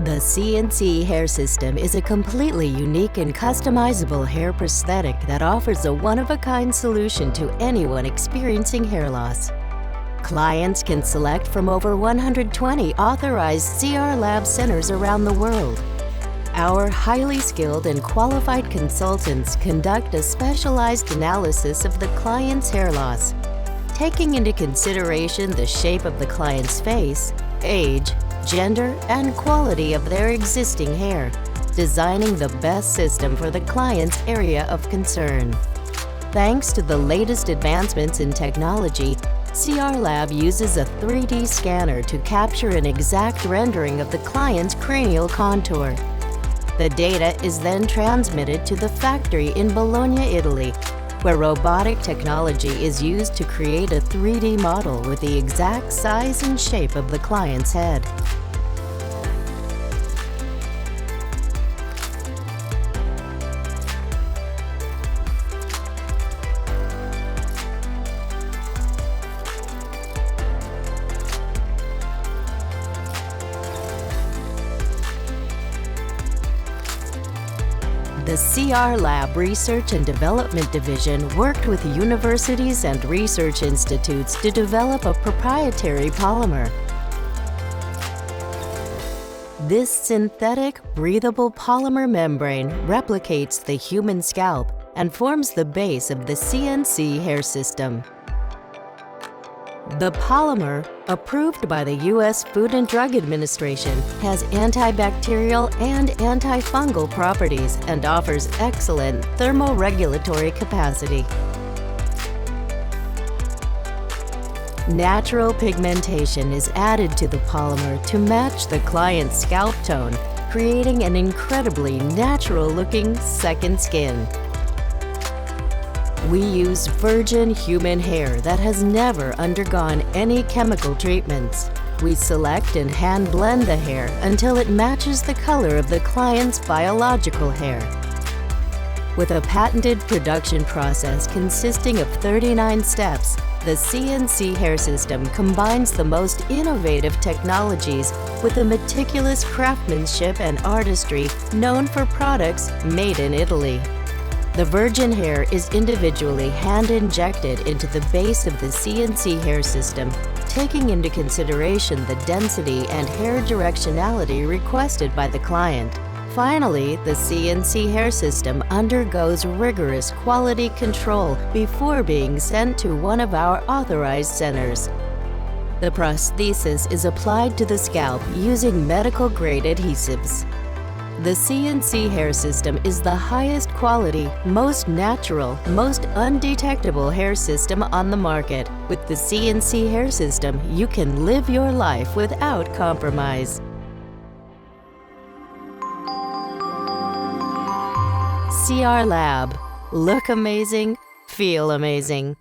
The CNC hair system is a completely unique and customizable hair prosthetic that offers a one-of-a-kind solution to anyone experiencing hair loss. Clients can select from over 120 authorized CR Lab centers around the world. Our highly skilled and qualified consultants conduct a specialized analysis of the client's hair loss, taking into consideration the shape of the client's face, age, gender, and quality of their existing hair, designing the best system for the client's area of concern. Thanks to the latest advancements in technology, CR Lab uses a 3D scanner to capture an exact rendering of the client's cranial contour. The data is then transmitted to the factory in Bologna, Italy, where robotic technology is used to create a 3D model with the exact size and shape of the client's head. The CR Lab Research and Development Division worked with universities and research institutes to develop a proprietary polymer. This synthetic, breathable polymer membrane replicates the human scalp and forms the base of the CNC hair system. The polymer, approved by the U.S. Food and Drug Administration, has antibacterial and antifungal properties and offers excellent thermoregulatory capacity. Natural pigmentation is added to the polymer to match the client's scalp tone, creating an incredibly natural-looking second skin. We use virgin human hair that has never undergone any chemical treatments. We select and hand blend the hair until it matches the color of the client's biological hair. With a patented production process consisting of 39 steps, the CNC hair system combines the most innovative technologies with the meticulous craftsmanship and artistry known for products made in Italy. The virgin hair is individually hand-injected into the base of the CNC hair system, taking into consideration the density and hair directionality requested by the client. Finally, the CNC hair system undergoes rigorous quality control before being sent to one of our authorized centers. The prosthesis is applied to the scalp using medical-grade adhesives. The CNC hair system is the highest quality, most natural, most undetectable hair system on the market. With the CNC hair system, you can live your life without compromise. CR Lab. Look amazing, feel amazing.